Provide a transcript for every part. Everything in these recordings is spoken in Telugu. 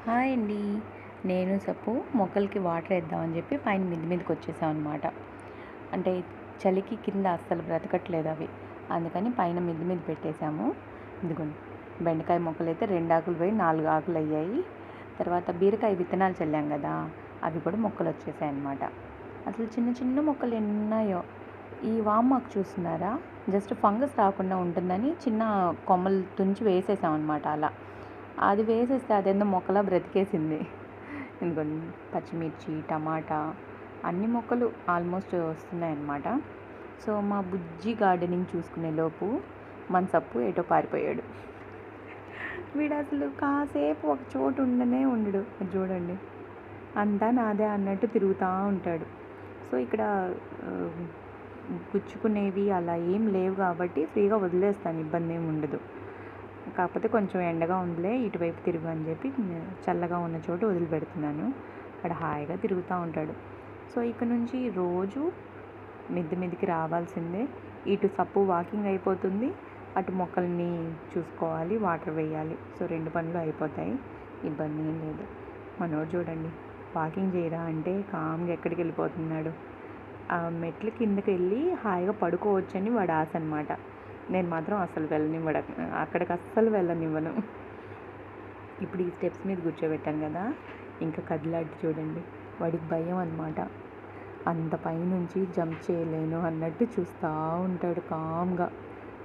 హాయ్ అండి. నేను సప్పు మొక్కలకి వాటర్ వేద్దామని చెప్పి పైన మిద్ది మీదకి వచ్చేసాం అనమాట. అంటే చలికి కింద అస్సలు బ్రతకట్లేదు అవి. అందుకని పైన మిద్ది మీద పెట్టేశాము. ఇదిగోండి, బెండకాయ మొక్కలు అయితే 2 ఆకులు పోయి 4 ఆకులు అయ్యాయి. తర్వాత బీరకాయ విత్తనాలు చల్లాం కదా, అవి కూడా మొక్కలు వచ్చేసాయి అనమాట. అసలు చిన్న చిన్న మొక్కలు ఎన్నున్నాయో. ఈ వామాకు చూస్తున్నారా, జస్ట్ ఫంగస్ రాకుండా ఉంటుందని చిన్న కొమ్మలు తుంచి వేసేసాం అనమాట. అలా అది వేసేస్తే అదేందో మొక్కలా బ్రతికేసింది. ఎందుకంటే పచ్చిమిర్చి, టమాటా అన్ని మొక్కలు ఆల్మోస్ట్ వస్తున్నాయన్నమాట. సో మా బుజ్జి గార్డెనింగ్ చూసుకునే లోపు మన సప్పు ఎటో పారిపోయాడు. వీడు అసలు కాసేపు ఒక చోటు ఉండనే ఉండడు. చూడండి, అంతా నాదే అన్నట్టు తిరుగుతూ ఉంటాడు. సో ఇక్కడ గుచ్చుకునేవి అలా ఏం లేవు కాబట్టి ఫ్రీగా వదిలేస్తాను, ఇబ్బంది ఏమి ఉండదు. కాకపోతే కొంచెం ఎండగా ఉందిలే, ఇటువైపు తిరుగు అని చెప్పి చల్లగా ఉన్న చోటు వదిలిపెడుతున్నాను. అక్కడ హాయిగా తిరుగుతూ ఉంటాడు. సో ఇక్కడ నుంచి రోజు మిద్ది మీదికి రావాల్సిందే. ఇటు సప్పు వాకింగ్ అయిపోతుంది, అటు మొక్కల్ని చూసుకోవాలి, వాటర్ వేయాలి. సో 2 పనులు అయిపోతాయి, ఇబ్బంది ఏం లేదు. మనోడు చూడండి, వాకింగ్ చేయరా అంటే కామ్గా ఎక్కడికి వెళ్ళిపోతున్నాడు. ఆ మెట్ల కిందకి వెళ్ళి హాయిగా పడుకోవచ్చని వాడు ఆశ అనమాట. నేను మాత్రం అస్సలు వెళ్ళనివ్వడం, అక్కడికి అస్సలు వెళ్ళనివ్వను. ఇప్పుడు ఈ స్టెప్స్ మీద కూర్చోబెట్టాను కదా, ఇంకా కదిలాడు చూడండి. వాడికి భయం అనమాట. అంత పైనుంచి జంప్ చేయలేను అన్నట్టు చూస్తూ ఉంటాడు కామ్గా.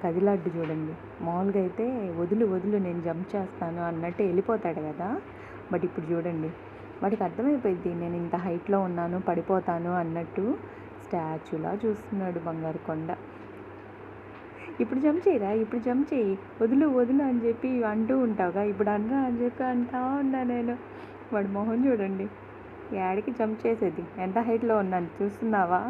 కదిలాడ్డు చూడండి. మామూలుగా అయితే వదులు వదులు నేను జంప్ చేస్తాను అన్నట్టు వెళ్ళిపోతాడు కదా, బట్ ఇప్పుడు చూడండి, వాడికి అర్థమైపోయింది నేను ఇంత హైట్లో ఉన్నాను, పడిపోతాను అన్నట్టు. స్టాచ్యూలా చూస్తున్నాడు, బంగారు కొండ. ఇప్పుడు జంప్ చేయరా, ఇప్పుడు జంప్ చేయి, వదులు వదులు అని చెప్పి అంటూ ఉంటావుగా, ఇప్పుడు అనరా అని చెప్పి అంటా ఉన్నా నేను. వాడి మొహం చూడండి, యాడికి జంప్ చేసేది, ఎంత హైట్లో ఉన్నాను చూస్తున్నావా.